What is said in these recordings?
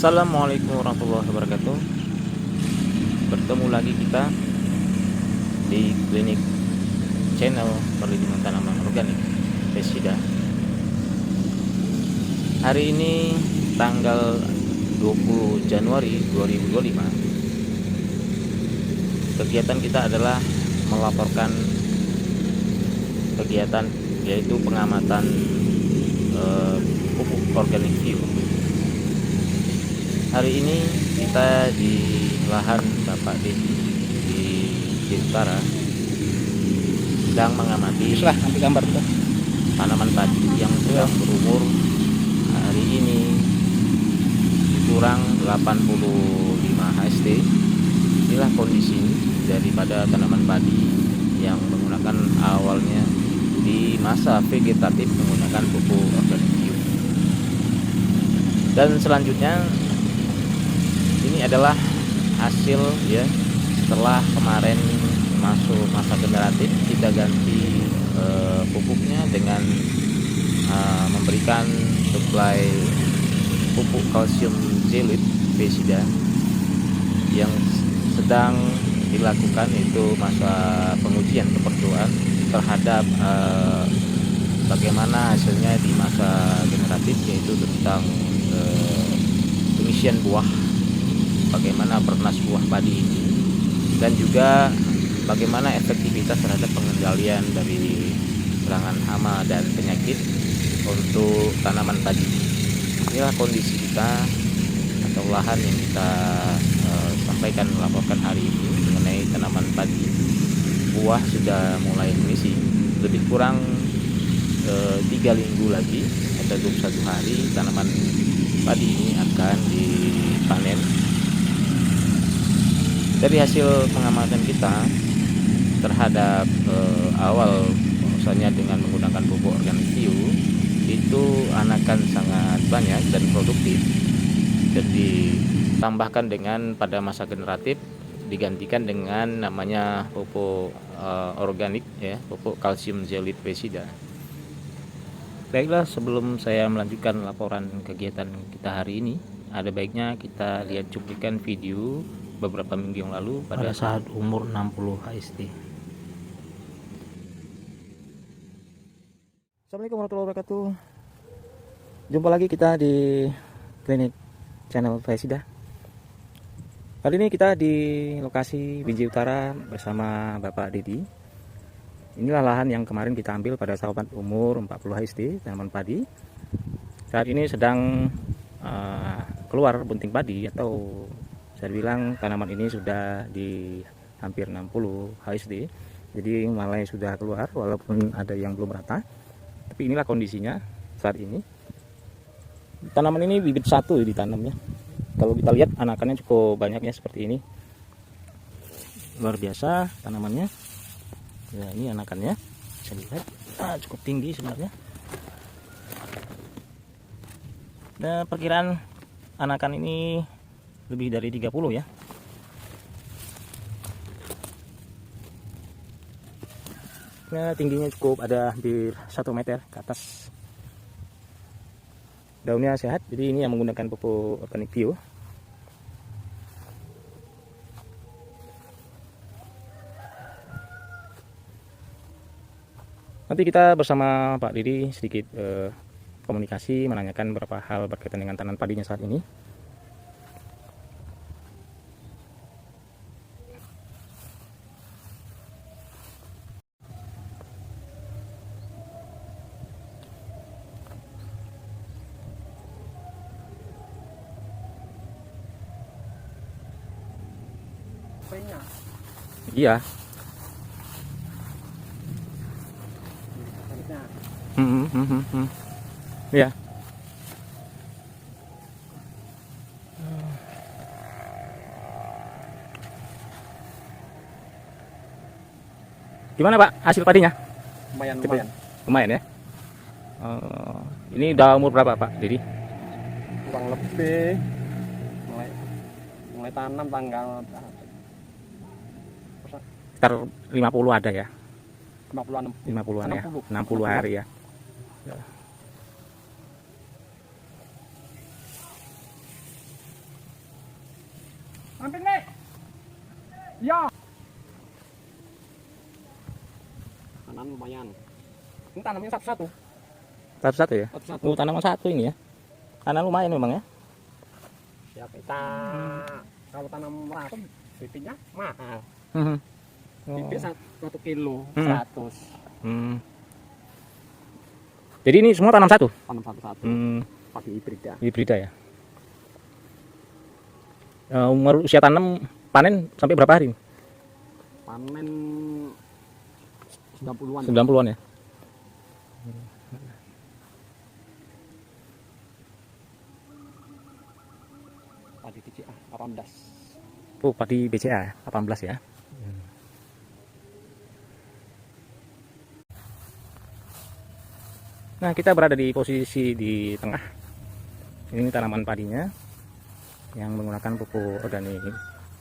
Assalamualaikum warahmatullahi wabarakatuh. Bertemu lagi kita di klinik channel perlindungan tanaman organik Pesida. Hari ini tanggal 20 Januari 2025. Kegiatan kita adalah melaporkan kegiatan yaitu pengamatan pupuk organik view. Hari ini kita di lahan Bapak Dedi di Utara sedang mengamati tanaman padi yang sedang berumur hari ini kurang 85 HST. Inilah kondisi daripada tanaman padi yang menggunakan awalnya di masa vegetatif menggunakan pupuk organik view. Dan selanjutnya ini adalah hasil ya setelah kemarin masuk masa generatif, kita ganti pupuknya dengan memberikan suplai pupuk kalsium zeolite Pesida yang sedang dilakukan itu masa pengujian keperluan terhadap bagaimana hasilnya di masa generatif, yaitu tentang pengisian buah, bagaimana bernas buah padi ini, dan juga bagaimana efektivitas terhadap pengendalian dari serangan hama dan penyakit untuk tanaman padi. Inilah kondisi kita atau lahan yang kita sampaikan melaporkan hari ini mengenai tanaman padi. Buah sudah mulai mengisi, lebih kurang 3 minggu lagi atau 21 hari tanaman padi ini akan dipanen. Dari hasil pengamatan kita terhadap awal misalnya dengan menggunakan pupuk organik view, itu anakan sangat banyak dan produktif, dan ditambahkan dengan pada masa generatif digantikan dengan namanya pupuk organik ya, pupuk kalsium zeolite Pesida. Baiklah, sebelum saya melanjutkan laporan kegiatan kita hari ini, ada baiknya kita lihat cuplikan video beberapa minggu yang lalu pada saat umur 60 HST. Assalamualaikum warahmatullahi wabarakatuh. Jumpa lagi kita di klinik channel Pesida. Kali ini kita di lokasi Binjai Utara bersama Bapak Dedi. Inilah lahan yang kemarin kita ambil pada saat umur 40 HST tanaman padi. Saat ini sedang keluar bunting padi, atau saya bilang tanaman ini sudah di hampir 60 HSD, jadi mulai sudah keluar walaupun ada yang belum rata. Tapi inilah kondisinya saat ini. Tanaman ini bibit satu ditanamnya. Kalau kita lihat anakannya cukup banyaknya seperti ini. Luar biasa tanamannya. Ya, ini anakannya bisa dilihat cukup tinggi sebenarnya. Dan perkiraan anakan ini lebih dari 30 ya. Nah, tingginya cukup ada hampir 1 meter ke atas. Daunnya sehat, jadi ini yang menggunakan pupuk organik view. Nanti kita bersama Pak Didi sedikit komunikasi, menanyakan beberapa hal berkaitan dengan tanaman padinya saat ini. Iya. Iya. Gimana Pak hasil padinya? Lumayan ya. Ini udah umur berapa Pak Dedi? Kurang lebih mulai tanam tanggal Sekitar 50 ada ya. 50-an 50-an ya. 60 hari ya. Ambil nih. Ya. Kanan lumayan. Ini tanamnya satu-satu. Satu-satu ya? Satu-satu. Oh, tanaman satu ini ya. Tanah lumayan memang ya. Ya kita kalau tanam ratu bibitnya mahal. Hmm. Bibit 1 kilo Hmm. 100. Hmm. Jadi ini semua tanam satu? Tanam satu-satu. Pakai hibrida. Hibrida ya. Umur usia tanam panen sampai berapa hari? Panen 90-an. 90-an ya. Padi BCA 18. Oh, padi BCA 18 ya. Nah, kita berada di posisi di tengah. Ini tanaman padinya yang menggunakan pupuk organik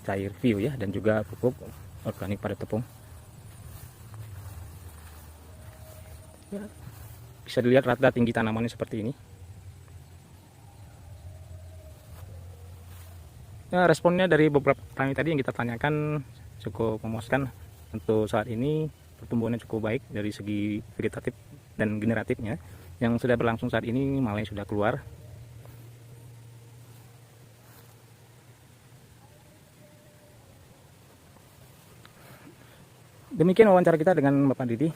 cair View ya, dan juga pupuk organik pada tepung. Ya, bisa dilihat rata tinggi tanamannya seperti ini. Nah, responnya dari beberapa petani tadi yang kita tanyakan cukup memuaskan. Untuk saat ini pertumbuhannya cukup baik dari segi vegetatif dan generatifnya. Yang sudah berlangsung saat ini malai sudah keluar. Demikian wawancara kita dengan Bapak Didi,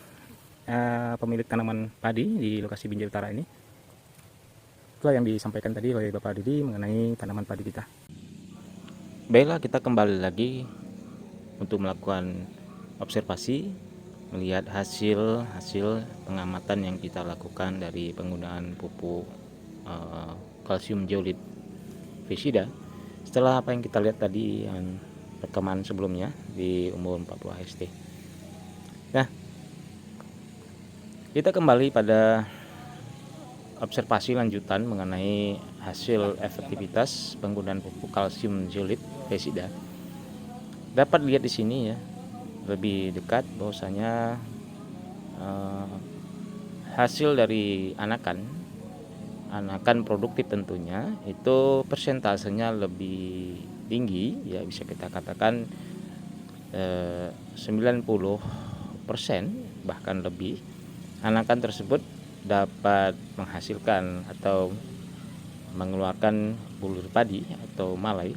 pemilik tanaman padi di lokasi Binjai Utara ini. Itulah yang disampaikan tadi oleh Bapak Didi mengenai tanaman padi kita. Baiklah, kita kembali lagi untuk melakukan observasi, melihat hasil pengamatan yang kita lakukan dari penggunaan pupuk kalsium zeolit pesida. Setelah apa yang kita lihat tadi yang rekaman sebelumnya di umur 40 HST. Nah, kita kembali pada observasi lanjutan mengenai hasil efektivitas penggunaan pupuk kalsium zeolit pesida. Dapat lihat di sini ya, lebih dekat bahwasanya hasil dari anakan produktif tentunya itu persentasenya lebih tinggi ya, bisa kita katakan 90% bahkan lebih. Anakan tersebut dapat menghasilkan atau mengeluarkan bulir padi atau malai.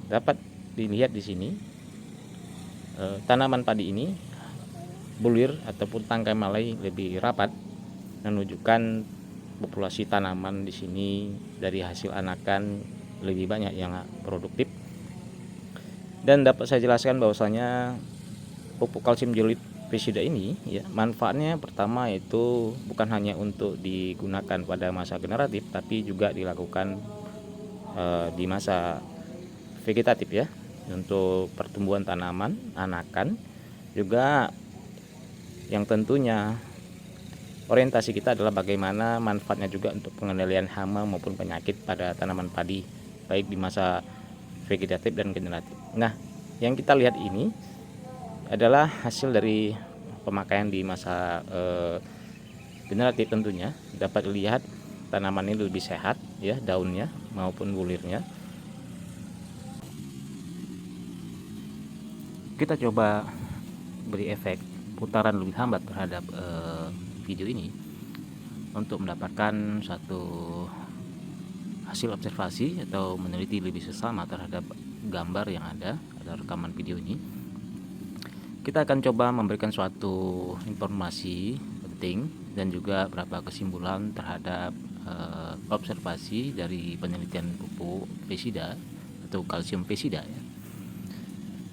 Dapat dilihat di sini tanaman padi ini bulir ataupun tangkai malai lebih rapat, menunjukkan populasi tanaman di sini dari hasil anakan lebih banyak yang produktif. Dan dapat saya jelaskan bahwasanya pupuk kalsium zeolit pesida ini ya, manfaatnya pertama itu bukan hanya untuk digunakan pada masa generatif, tapi juga dilakukan di masa vegetatif ya, untuk pertumbuhan tanaman, anakan, juga yang tentunya orientasi kita adalah bagaimana manfaatnya juga untuk pengendalian hama maupun penyakit pada tanaman padi, baik di masa vegetatif dan generatif. Nah, yang kita lihat ini adalah hasil dari pemakaian di masa generatif. Tentunya dapat dilihat tanaman ini lebih sehat ya, daunnya maupun bulirnya. Kita coba beri efek putaran lebih hambat terhadap video ini untuk mendapatkan satu hasil observasi atau meneliti lebih seksama terhadap gambar yang ada rekaman video ini. Kita akan coba memberikan suatu informasi penting dan juga beberapa kesimpulan terhadap observasi dari penelitian pupuk pesida atau kalsium pesida ya.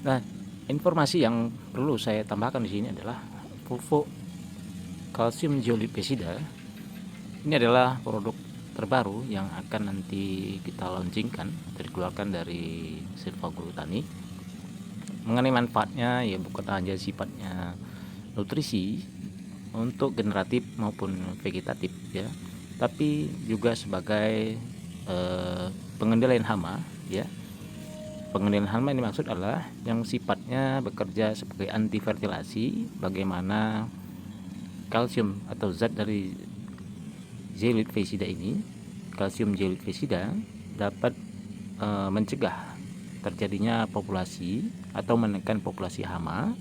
Nah, informasi yang perlu saya tambahkan di sini adalah pupuk kalsium zeolit pesida ini adalah produk terbaru yang akan nanti kita launchingkan atau dikeluarkan dari Silvagro-Tani. Mengenai manfaatnya ya, bukan hanya sifatnya nutrisi untuk generatif maupun vegetatif ya, tapi juga sebagai pengendalian hama ya. Pengendalian hama ini maksud adalah yang sifatnya bekerja sebagai anti fertilasi, bagaimana kalsium atau zat dari zeolit pesida ini, kalsium zeolit pesida dapat mencegah terjadinya populasi atau menekan populasi hama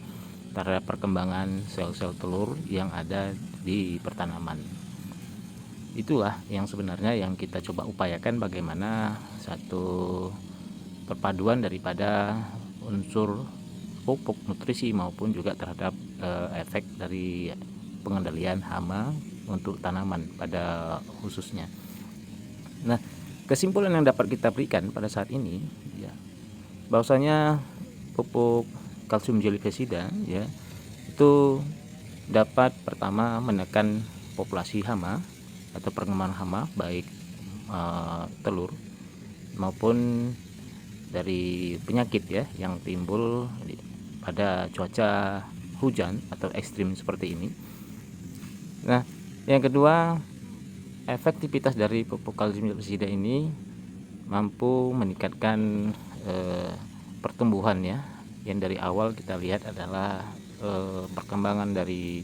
terhadap perkembangan sel-sel telur yang ada di pertanaman. Itulah yang sebenarnya yang kita coba upayakan, bagaimana satu perpaduan daripada unsur pupuk, nutrisi maupun juga terhadap efek dari pengendalian hama untuk tanaman pada khususnya. Nah, kesimpulan yang dapat kita berikan pada saat ini ya, bahwasanya pupuk kalsium jelifesida ya itu dapat pertama menekan populasi hama atau perkembangan hama, baik telur maupun dari penyakit ya yang timbul pada cuaca hujan atau ekstrim seperti ini. Nah, yang kedua, efektivitas dari pupuk kalsium jelifesida ini mampu meningkatkan pertumbuhan ya, yang dari awal kita lihat adalah perkembangan dari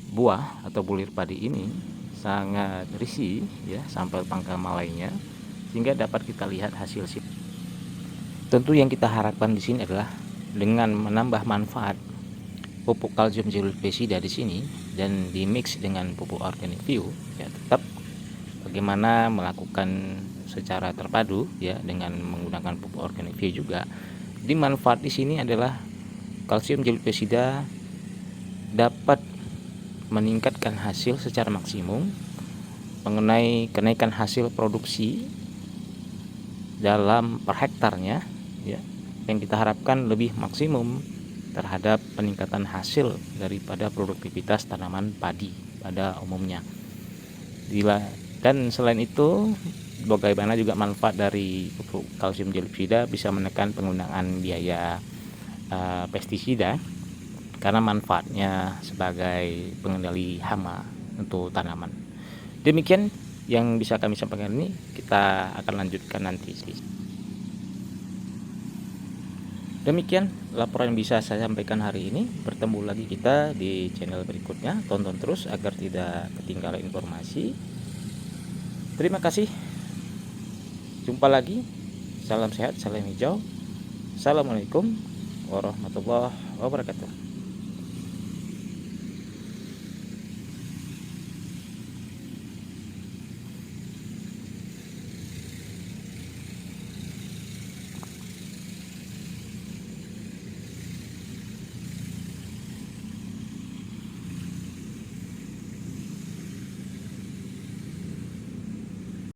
buah atau bulir padi ini sangat risih ya sampai pangkal malainya, sehingga dapat kita lihat hasil. Tentu yang kita harapkan di sini adalah dengan menambah manfaat pupuk kalsium jelifesida di sini dan dimix dengan pupuk organic view ya, tetap bagaimana melakukan secara terpadu ya dengan menggunakan pupuk organic view juga. Di manfaat di sini adalah kalsium jelifesida dapat meningkatkan hasil secara maksimum mengenai kenaikan hasil produksi dalam per hektarnya ya, yang kita harapkan lebih maksimum terhadap peningkatan hasil daripada produktivitas tanaman padi pada umumnya. Dan selain itu, bagaimana juga manfaat dari pupuk kalsium jelifesida bisa menekan penggunaan biaya pestisida karena manfaatnya sebagai pengendali hama untuk tanaman. Demikian yang bisa kami sampaikan ini, kita akan lanjutkan nanti. Demikian laporan yang bisa saya sampaikan hari ini. Bertemu lagi kita di channel berikutnya. Tonton terus agar tidak ketinggalan informasi. Terima kasih. Jumpa lagi. Salam sehat, salam hijau. Assalamualaikum warahmatullahi wabarakatuh.